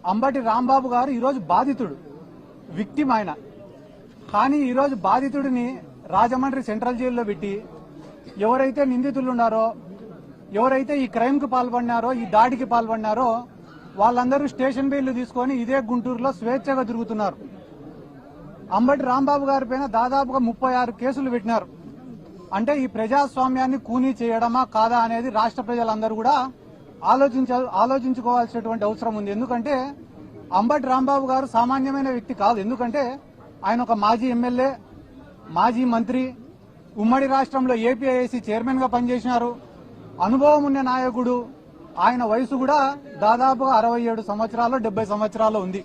అంబటి రాంబాబు గారు ఈరోజు బాధితుడు, విక్టిమ్ ఆయన. కానీ ఈరోజు బాధితుడిని రాజమండ్రి సెంట్రల్ జైల్లో పెట్టి ఎవరైతే నిందితులు ఉన్నారో, ఎవరైతే ఈ క్రైమ్ కు పాల్పడినారో, ఈ దాడికి పాల్పడినారో వాళ్ళందరూ స్టేషన్ బెయిల్ తీసుకొని ఇదే గుంటూరులో స్వేచ్ఛగా తిరుగుతున్నారు. అంబటి రాంబాబు గారి పైన దాదాపుగా 36 కేసులు పెట్టినారు. అంటే ఈ ప్రజాస్వామ్యాన్ని కూనీ చేయడమా కాదా అనేది రాష్ట్ర ప్రజలందరూ కూడా ఆలోచించుకోవాల్సినటువంటి అవసరం ఉంది. ఎందుకంటే అంబటి రాంబాబు గారు సామాన్యమైన వ్యక్తి కాదు. ఎందుకంటే ఆయన ఒక మాజీ ఎమ్మెల్యే, మాజీ మంత్రి, ఉమ్మడి రాష్ట్రంలో ఏపీఐఏసీ చైర్మన్ గా పనిచేసినారు, అనుభవం ఉన్న నాయకుడు. ఆయన వయసు కూడా దాదాపుగా 67 సంవత్సరాలు 70 సంవత్సరాలు ఉంది.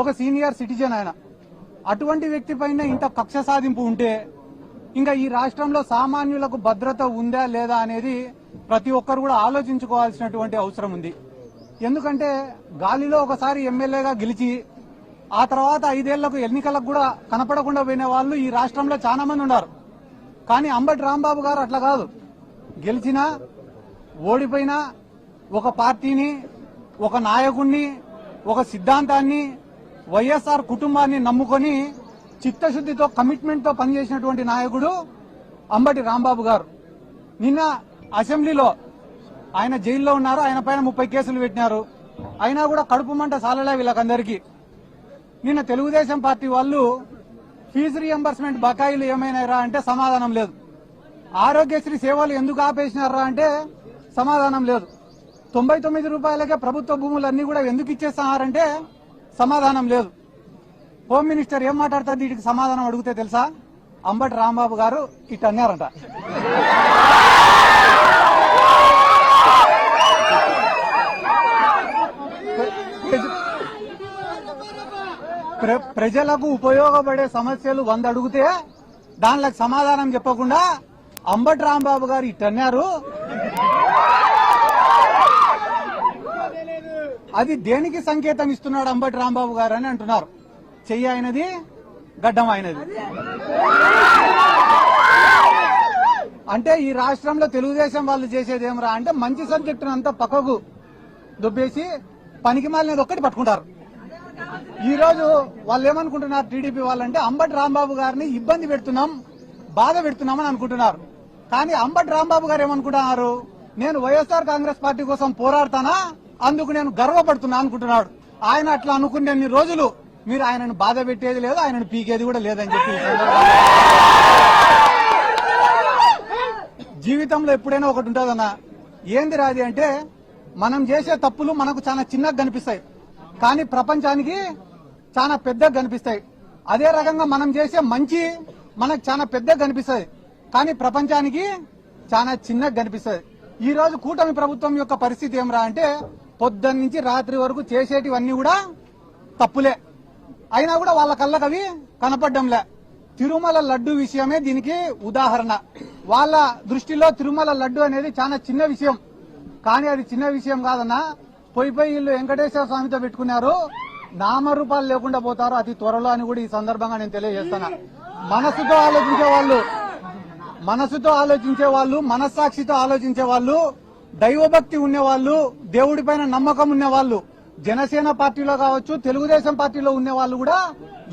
ఒక సీనియర్ సిటిజన్ ఆయన. అటువంటి వ్యక్తి పైన ఇంత కక్ష సాధింపు ఉంటే ఇంకా ఈ రాష్ట్రంలో సామాన్యులకు భద్రత ఉందా లేదా అనేది ప్రతి ఒక్కరు కూడా ఆలోచించుకోవాల్సినటువంటి అవసరం ఉంది. ఎందుకంటే గాలిలో ఒకసారి ఎమ్మెల్యేగా గెలిచి ఆ తర్వాత 5 ఏళ్లకు ఎన్నికలకు కూడా కనపడకుండా పోయిన వాళ్ళు ఈ రాష్ట్రంలో చాలా మంది ఉన్నారు. కానీ అంబటి రాంబాబు గారు అట్లా కాదు. గెలిచినా ఓడిపోయినా ఒక పార్టీని, ఒక నాయకుడిని, ఒక సిద్ధాంతాన్ని, వైఎస్ఆర్ కుటుంబాన్ని నమ్ముకొని చిత్తశుద్దితో, కమిట్మెంట్ తో పనిచేసినటువంటి నాయకుడు అంబటి రాంబాబు గారు. నిన్న అసెంబ్లీలో ఆయన జైల్లో ఉన్నారు. ఆయన పైన 30 కేసులు పెట్టినారు. అయినా కూడా కడుపు మంట సాలలే వీళ్ళకందరికీ. నిన్న తెలుగుదేశం పార్టీ వాళ్ళు ఫీజు రియంబర్స్మెంట్ బకాయిలు ఏమైనారా అంటే సమాధానం లేదు. ఆరోగ్యశ్రీ సేవలు ఎందుకు ఆపేసినారా అంటే సమాధానం లేదు. 99 రూపాయలకే ప్రభుత్వ భూములన్నీ కూడా ఎందుకు ఇచ్చేస్తున్నారంటే సమాధానం లేదు. హోమ్ మినిస్టర్ ఏం మాట్లాడతారు వీటికి సమాధానం అడిగితే తెలుసా? అంబటి రాంబాబు గారు ఇట్ అన్నారంట. ప్రజలకు ఉపయోగపడే సమస్యలు 100 అడిగితే దానిలకు సమాధానం చెప్పకుండా అంబటి రాంబాబు గారు ఇట్ అన్నారు. అది దేనికి సంకేతం ఇస్తున్నాడు అంబటి రాంబాబు గారు అని అంటున్నారు. చెయ్యి అయినది, గడ్డం అయినది. అంటే ఈ రాష్ట్రంలో తెలుగుదేశం వాళ్ళు చేసేది ఏమరా అంటే మంచి సబ్జెక్టును అంతా పక్కకు దుబ్బేసి పనికి మాలినది ఒక్కటి పట్టుకుంటారు. ఈ రోజు వాళ్ళు ఏమనుకుంటున్నారు టీడీపీ వాళ్ళంటే అంబటి రాంబాబు గారిని ఇబ్బంది పెడుతున్నాం, బాధ పెడుతున్నామని అనుకుంటున్నారు. కానీ అంబటి రాంబాబు గారు ఏమనుకుంటున్నారు? నేను వైఎస్ఆర్ కాంగ్రెస్ పార్టీ కోసం పోరాడతానా, అందుకు నేను గర్వపడుతున్నా అనుకుంటున్నాడు. ఆయన అట్లా అనుకునే రోజులు మీరు ఆయనను బాధ పెట్టేది లేదు, ఆయనను పీకేది కూడా లేదని చెప్పి జీవితంలో ఎప్పుడైనా ఒకటి ఉంటుందన్నా. ఏంది రాది అంటే మనం చేసే తప్పులు మనకు చాలా చిన్నగా కనిపిస్తాయి, కానీ ప్రపంచానికి చాలా పెద్దగా కనిపిస్తాయి. అదే రకంగా మనం చేసే మంచి మనకు చాలా పెద్దగా కనిపిస్తుంది, కానీ ప్రపంచానికి చాలా చిన్నగా కనిపిస్తుంది. ఈ రోజు కూటమి ప్రభుత్వం యొక్క పరిస్థితి ఏమరా అంటే పొద్దున్న నుంచి రాత్రి వరకు చేసేటివన్నీ కూడా తప్పులే, అయినా కూడా వాళ్ళ కళ్ళకు అవి కనపడ్డంలే. తిరుమల లడ్డు విషయమే దీనికి ఉదాహరణ. వాళ్ళ దృష్టిలో తిరుమల లడ్డు అనేది చాలా చిన్న విషయం, కానీ అది చిన్న విషయం కాదన్నా. పోయి వీళ్ళు వెంకటేశ్వర స్వామితో పెట్టుకున్నారు, నామరూపాలు లేకుండా పోతారు అతి త్వరలో అని కూడా ఈ సందర్భంగా నేను తెలియజేస్తున్నా. మనసుతో ఆలోచించే వాళ్ళు, మనస్సాక్షితో ఆలోచించే వాళ్ళు, దైవభక్తి ఉన్నవాళ్ళు, దేవుడి పైన నమ్మకం ఉన్నవాళ్ళు, జనసేన పార్టీలో కావచ్చు, తెలుగుదేశం పార్టీలో ఉన్న వాళ్ళు కూడా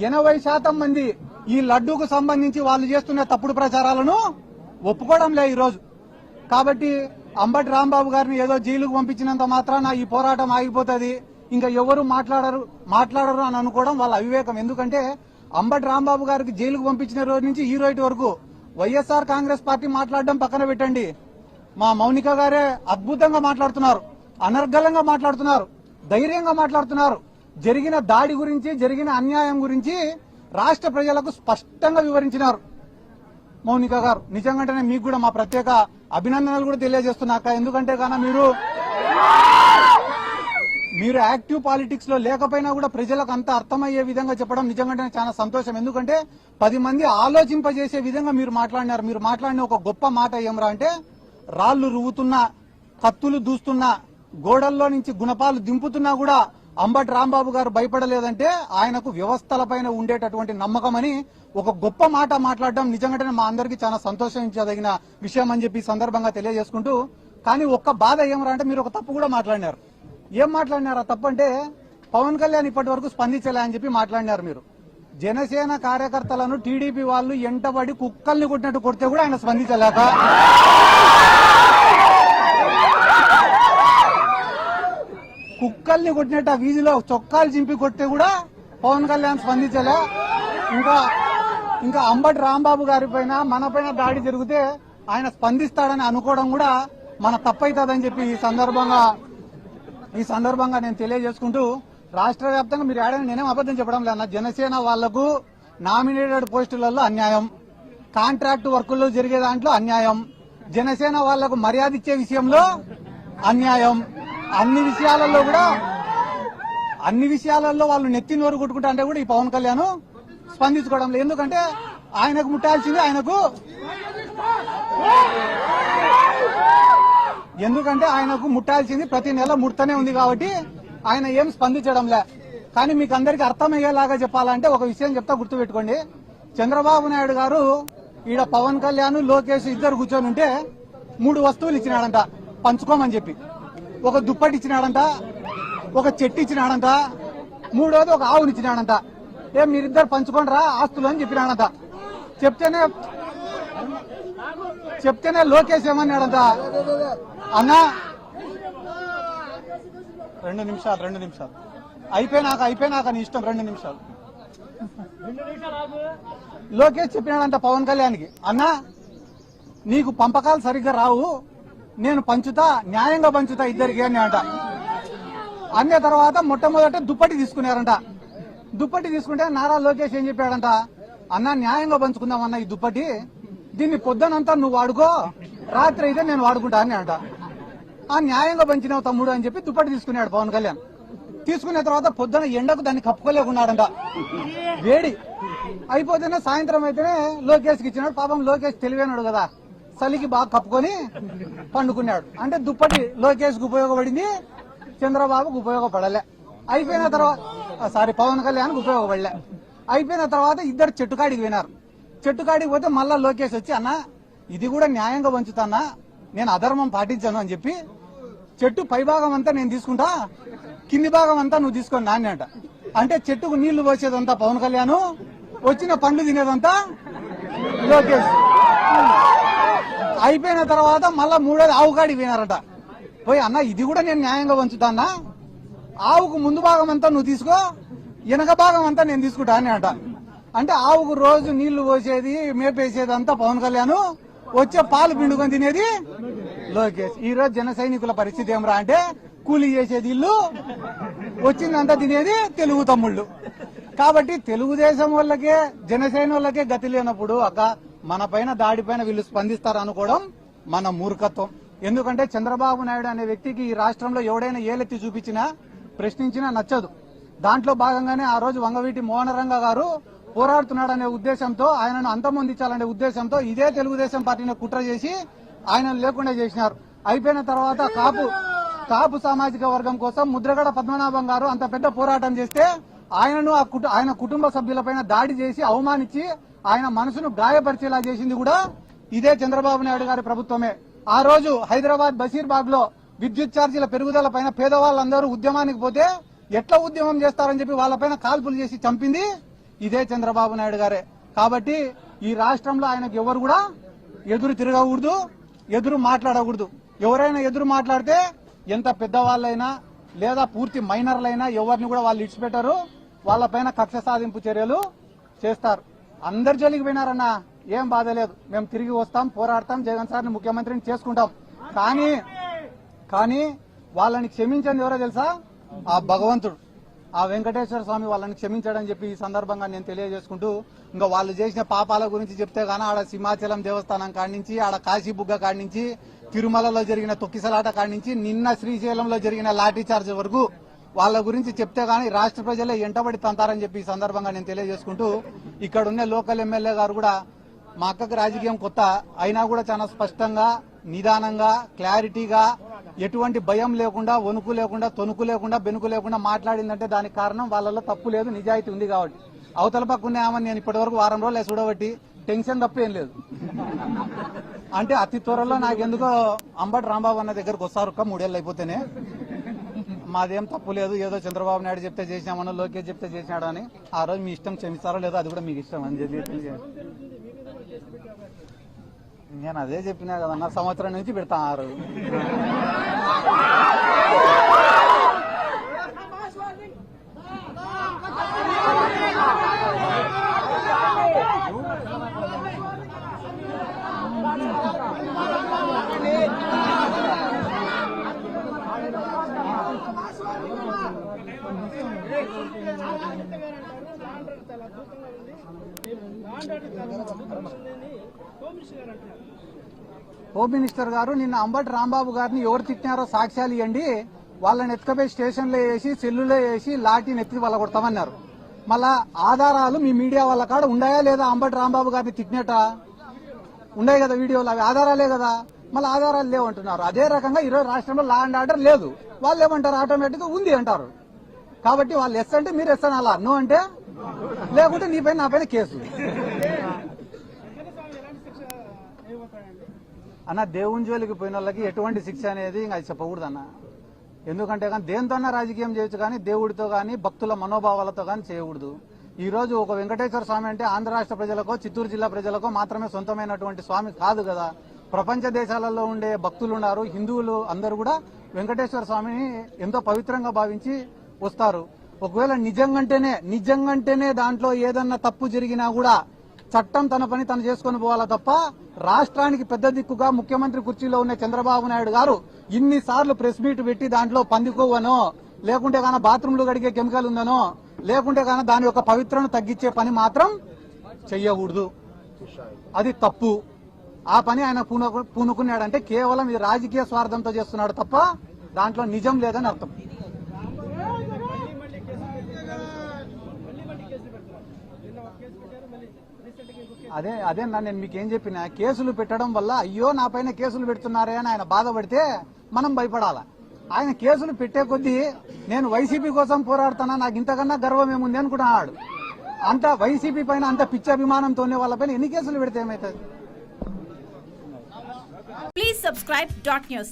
80% మంది ఈ లడ్డూకు సంబంధించి వాళ్ళు చేస్తున్న తప్పుడు ప్రచారాలను ఒప్పుకోవడం లే ఈ రోజు. కాబట్టి అంబటి రాంబాబు గారిని ఏదో జైలుకు పంపించినంత మాత్రాన ఈ పోరాటం ఆగిపోతుంది, ఇంకా ఎవరు మాట్లాడరు అని అనుకోవడం వాళ్ళ అవివేకం. ఎందుకంటే అంబటి రాంబాబు గారికి జైలుకు పంపించిన రోజు నుంచి ఈ రోజు వరకు వైఎస్ఆర్ కాంగ్రెస్ పార్టీ మాట్లాడడం పక్కన పెట్టండి, మా మౌనిక గారే అద్భుతంగా మాట్లాడుతున్నారు, అనర్గళంగా మాట్లాడుతున్నారు, ధైర్యంగా మాట్లాడుతున్నారు. జరిగిన దాడి గురించి, జరిగిన అన్యాయం గురించి రాష్ట్ర ప్రజలకు స్పష్టంగా వివరించినారు మౌనిక గారు. నిజంగానే మీకు కూడా మా ప్రత్యేక అభినందనలు కూడా తెలియజేస్తున్నాక. ఎందుకంటే కానీ మీరు యాక్టివ్ పాలిటిక్స్ లో లేకపోయినా కూడా ప్రజలకు అంత అర్థమయ్యే విధంగా చెప్పడం నిజంగానే చాలా సంతోషం. ఎందుకంటే 10 మంది ఆలోచింపజేసే విధంగా మీరు మాట్లాడినారు. మీరు మాట్లాడిన ఒక గొప్ప మాట ఏమరా అంటే రాళ్లు రువ్వుతున్నా, కత్తులు దూస్తున్నా, గోడల్లో నుంచి గుణపాలు దింపుతున్నా కూడా అంబటి రాంబాబు గారు భయపడలేదంటే ఆయనకు వ్యవస్థలపైన ఉండేటటువంటి నమ్మకం అని ఒక గొప్ప మాట మాట్లాడడం నిజంగానే మా అందరికీ చాలా సంతోషించదగిన విషయం అని చెప్పి సందర్భంగా తెలియజేసుకుంటూ, కానీ ఒక్క బాధ ఏమరా అంటే మీరు ఒక తప్పు కూడా మాట్లాడినారు. ఏం మాట్లాడినారు? ఆ తప్పు అంటే పవన్ కళ్యాణ్ ఇప్పటి వరకు స్పందించలే అని చెప్పి మాట్లాడినారు మీరు. జనసేన కార్యకర్తలను టీడీపీ వాళ్ళు ఎంటబడి కుక్కల్ని కొట్టినట్టు కొడితే కూడా ఆయన స్పందించలేక, కుక్కల్ని కొట్టినట్టు ఆ వీధిలో చొక్కాలు చింపి కొడితే కూడా పవన్ కళ్యాణ్ స్పందించలే. ఇంకా అంబటి రాంబాబు గారి పైన మన పైన దాడి జరిగితే ఆయన స్పందిస్తాడని అనుకోవడం కూడా మన తప్పైతుందని చెప్పి ఈ సందర్భంగా నేను తెలియజేసుకుంటూ, రాష్ట్ర వ్యాప్తంగా మీరు ఏడైనా నేనేం అబద్దం చెప్పడం లేదు. జనసేన వాళ్లకు నామినేటెడ్ పోస్టులలో అన్యాయం, కాంట్రాక్ట్ వర్కుల్లో జరిగే దాంట్లో అన్యాయం, జనసేన వాళ్లకు మర్యాద ఇచ్చే విషయంలో అన్యాయం, అన్ని విషయాలలో వాళ్ళు నెత్తి నోరు కొట్టుకుంటా అంటే కూడా ఈ పవన్ కళ్యాణ్ స్పందించుకోవడం లేదు. ఎందుకంటే ఆయనకు ముట్టాల్సింది ప్రతి నెల ముడతనే ఉంది కాబట్టి ఆయన ఏం స్పందించడంలే. కానీ మీకు అందరికి అర్థమయ్యేలాగా చెప్పాలంటే ఒక విషయం చెప్తా, గుర్తుపెట్టుకోండి. చంద్రబాబు నాయుడు గారు ఈడ పవన్ కళ్యాణ్, లోకేష్ ఇద్దరు కూర్చొని ఉంటే 3 వస్తువులు ఇచ్చినాడంట పంచుకోమని చెప్పి. ఒక దుప్పటి ఇచ్చినాడంట, ఒక చెట్టు ఇచ్చినాడంట, 3వది ఒక ఆవుని ఇచ్చినాడంట. మీరిద్దరు పంచుకోండి రా ఆస్తులు అని చెప్పినాడంట. చెప్తేనే లోకేష్ ఏమన్నాడంట, అన్నా 2 నిమిషాలు అయిపోయినాక నీ ఇష్టం, 2 నిమిషాలు. లోకేష్ చెప్పినాడంట పవన్ కళ్యాణ్కి, అన్నా నీకు పంపకాలు సరిగ్గా రావు, నేను పంచుతా, న్యాయంగా పంచుతా ఇద్దరికి అని అంట. అన్న తర్వాత మొట్టమొదట దుప్పటి తీసుకున్నారంట. దుప్పటి తీసుకుంటే నారా లోకేష్ ఏం చెప్పాడంట, అన్న న్యాయంగా పంచుకుందామన్న ఈ దుప్పటి, దీన్ని పొద్దునంతా నువ్వు వాడుకో, రాత్రి అయితే నేను వాడుకుంటా అని అంట. ఆ న్యాయంగా పంచినావు తమ్ముడు అని చెప్పి దుప్పటి తీసుకున్నాడు పవన్ కళ్యాణ్. తీసుకున్న తర్వాత పొద్దున ఎండకు దాన్ని కప్పుకోలేకున్నాడంట, వేడి అయిపోతేనే సాయంత్రం అయితేనే లోకేష్కి ఇచ్చినాడు. పాపం లోకేష్ తెలివైనాడు కదా, చలికి బాగా కప్పుకొని పండుకున్నాడు. అంటే దుప్పటి లోకేష్కి ఉపయోగపడింది, చంద్రబాబుకు ఉపయోగపడలే. అయిపోయిన తర్వాత పవన్ కళ్యాణ్కి ఉపయోగపడలే. అయిపోయిన తర్వాత ఇద్దరు చెట్టుకాడికి వినారు. చెట్టుకాడికి పోతే మళ్ళా లోకేష్ వచ్చి, అన్న ఇది కూడా న్యాయంగా పంచుతానా, నేను అధర్మం పాటించాను అని చెప్పి, చెట్టు పై భాగం అంతా నేను తీసుకుంటా, కింది భాగం అంతా నువ్వు తీసుకొని నాన్న అంట. అంటే చెట్టుకు నీళ్లు పోసేదంతా పవన్ కళ్యాణ్, వచ్చిన పండ్లు తినేదంతా లోకేష్. అయిపోయిన తర్వాత మళ్ళా 3వది ఆవుకాడికి వినారట. పోయి, అన్న ఇది కూడా నేను న్యాయంగా పంచుతానా, ఆవుకు ముందు భాగం అంతా నువ్వు తీసుకో, వెనక భాగం అంతా నేను తీసుకుంటా అని అంట. అంటే ఆవుకు రోజు నీళ్లు పోసేది, మేపేసేదంతా పవన్ కళ్యాణ్, వచ్చే పాలు పిండుకొని తినేది లోకేష్. ఈ రోజు జన సైనికుల పరిస్థితి ఏమరా అంటే, కూలీ చేసేది ఇల్లు, వచ్చిందంతా తినేది తెలుగు తమ్ముళ్ళు. కాబట్టి తెలుగుదేశం వాళ్ళకే, జనసేన వాళ్ళకే గతి లేనప్పుడు మన పైన దాడి పైన వీళ్ళు స్పందిస్తారు అనుకోవడం మన మూర్ఖత్వం. ఎందుకంటే చంద్రబాబు నాయుడు అనే వ్యక్తికి ఈ రాష్ట్రంలో ఎవడైనా ఏలెత్తి చూపించినా, ప్రశ్నించినా నచ్చదు. దాంట్లో భాగంగానే ఆ రోజు వంగవీటి మోహనరంగ గారు పోరాడుతున్నాడనే ఉద్దేశంతో, ఆయనను అంతమొందించాలనే ఉద్దేశంతో ఇదే తెలుగుదేశం పార్టీని కుట్ర చేసి ఆయనను లేకుండా చేసినారు. అయిపోయిన తర్వాత కాపు సామాజిక వర్గం కోసం ముద్రగడ పద్మనాభం గారు అంత పెద్ద పోరాటం చేస్తే ఆయనను ఆయన కుటుంబ సభ్యులపైన దాడి చేసి అవమానించి ఆయన మనసును గాయపరిచేలా చేసింది కూడా ఇదే చంద్రబాబు నాయుడు గారి ప్రభుత్వమే. ఆ రోజు హైదరాబాద్ బషీర్బాగ్ లో విద్యుత్ ఛార్జీల పెరుగుదల పైన పేదవాళ్ళందరూ ఉద్యమానికి పోతే ఎట్లా ఉద్యమం చేస్తారని చెప్పి వాళ్ళపైన కాల్పులు చేసి చంపింది ఇదే చంద్రబాబు నాయుడు గారే. కాబట్టి ఈ రాష్ట్రంలో ఆయనకు ఎవరు కూడా ఎదురు తిరగకూడదు, ఎదురు మాట్లాడకూడదు. ఎవరైనా ఎదురు మాట్లాడితే ఎంత పెద్దవాళ్ళైనా లేదా పూర్తి మైనర్లైనా ఎవరిని కూడా వాళ్ళు ఇడిచిపెట్టారు, వాళ్ళపైన కక్ష సాధింపు చర్యలు చేస్తారు. అందరు జోలికి పోయినారన్నా ఏం బాధ లేదు, మేము తిరిగి వస్తాం, పోరాడతాం, జగన్ సార్ని ముఖ్యమంత్రిని చేసుకుంటాం. కానీ వాళ్ళని క్షమించండి ఎవరో తెలుసా, ఆ భగవంతుడు, ఆ వెంకటేశ్వర స్వామి వాళ్ళని క్షమించాడని చెప్పి ఈ సందర్భంగా నేను తెలియజేసుకుంటూ, ఇంకా వాళ్ళు చేసిన పాపాల గురించి చెప్తే గానీ ఆడ సింహాచలం దేవస్థానం కాడి నుంచి, ఆడ కాశీబుగ్గ కాడి నుంచి, తిరుమలలో జరిగిన తొక్కిసలాట కాడి నుంచి, నిన్న శ్రీశైలంలో జరిగిన లాఠీ చార్జ్ వరకు వాళ్ళ గురించి చెప్తే గానీ రాష్ట్ర ప్రజలే ఎంటబడి తంతారని చెప్పి ఈ సందర్భంగా నేను తెలియజేసుకుంటూ, ఇక్కడ ఉన్న లోకల్ ఎమ్మెల్యే గారు కూడా, మా అక్కకు రాజకీయం కొత్త అయినా కూడా చాలా స్పష్టంగా, నిదానంగా, క్లారిటీగా, ఎటువంటి భయం లేకుండా, వణుకు లేకుండా, తొణుకు లేకుండా, బెనుకు లేకుండా మాట్లాడిందంటే దానికి కారణం వాళ్ళలో తప్పు లేదు, నిజాయితీ ఉంది కాబట్టి. అవతల పక్కనే ఆమెను నేను ఇప్పటి వరకు 4 రోజులు చూడబట్టి టెన్షన్ తప్ప ఏం లేదు. అంటే అతి త్వరలో నాకెందుకో అంబటి రాంబాబు అన్న దగ్గరకు వస్తారు, 3 ఏళ్ళు అయిపోతేనే మాదేం తప్పు లేదు, ఏదో చంద్రబాబు నాయుడు చెప్తే చేసినామనో లోకేష్ చెప్తే చేసినాడు అని. ఆ రోజు మీ ఇష్టం, క్షమిస్తారో లేదో అది కూడా మీకు ఇష్టం అని చెప్పి నేను అదే చెప్పినా కదన్నా, సంవత్సరం నుంచి పెడతారు. హోమ్ మినిస్టర్ గారు నిన్న అంబటి రాంబాబు గారిని ఎవరు తిట్టినారో సాక్ష్యాలు ఇవ్వండి, వాళ్ళని ఎత్తుకపోయి స్టేషన్లో వేసి సెల్లులో వేసి లాఠీని ఎత్తి వాళ్ళ కొడతామన్నారు. మళ్ళా ఆధారాలు మీ మీడియా వాళ్ళ కాడ ఉన్నాయా లేదా? అంబటి రాంబాబు గారిని తిట్టినట ఉన్నాయి కదా వీడియోలు, అవి ఆధారాలే కదా. మళ్ళీ ఆధారాలు లేవంటున్నారు. అదే రకంగా ఈరోజు రాష్ట్రంలో లా అండ్ ఆర్డర్ లేదు, వాళ్ళు ఏమంటారు? ఆటోమేటిక్ గా ఉంది అంటారు. కాబట్టి వాళ్ళు ఎస్ అంటే మీరు ఎస్ అనాలా, నో అంటే లేకుంటే నీ పైన నా పైన కేసు. అన్న దేవుని జోలికి పోయిన వాళ్ళకి ఎటువంటి శిక్ష అనేది ఇంకా అది చెప్పకూడదు అన్న. ఎందుకంటే కానీ దేనితోన్నా రాజకీయం చేయొచ్చు, కానీ దేవుడితో కానీ భక్తుల మనోభావాలతో కానీ చేయకూడదు. ఈ రోజు ఒక వెంకటేశ్వర స్వామి అంటే ఆంధ్ర రాష్ట్ర ప్రజలకో చిత్తూరు జిల్లా ప్రజలకో మాత్రమే సొంతమైనటువంటి స్వామి కాదు కదా. ప్రపంచ దేశాలలో ఉండే భక్తులు ఉన్నారు, హిందువులు అందరూ కూడా వెంకటేశ్వర స్వామిని ఎంతో పవిత్రంగా భావించి వస్తారు. ఒకవేళ నిజంగంటేనే దాంట్లో ఏదన్నా తప్పు జరిగినా కూడా చట్టం తన పని తను చేసుకుని పోవాలా తప్ప రాష్ట్రానికి పెద్ద దిక్కుగా ముఖ్యమంత్రి కుర్చీలో ఉన్న చంద్రబాబు నాయుడు గారు ఇన్నిసార్లు ప్రెస్ మీట్ పెట్టి దాంట్లో పందికోవనో లేకుంటే గాన బాత్రూంలు గడిగే కెమికల్ ఉందనో లేకుంటే గాన దాని యొక్క పవిత్రను తగ్గించే పని మాత్రం చెయ్యకూడదు. అది తప్పు. ఆ పని ఆయన పూనుకున్నాడంటే కేవలం ఇది రాజకీయ స్వార్థంతో చేస్తున్నాడు తప్ప దాంట్లో నిజం లేదని అర్థం. అదే నేను మీకేం చెప్పినా, కేసులు పెట్టడం వల్ల అయ్యో నా పైన కేసులు పెడుతున్నారే అని ఆయన బాధపడితే మనం భయపడాలా. ఆయన కేసులు పెట్టే కొద్దీ నేను వైసీపీ కోసం పోరాడుతున్నా, నాకు ఇంతకన్నా గర్వం ఏముంది అనుకుంటున్నాడు. అంత వైసీపీ పైన అంత పిచ్చి అభిమానంతోనే వాళ్ళపైన ఎన్ని కేసులు పెడితే ఏమవుతుంది? Please subscribe .news.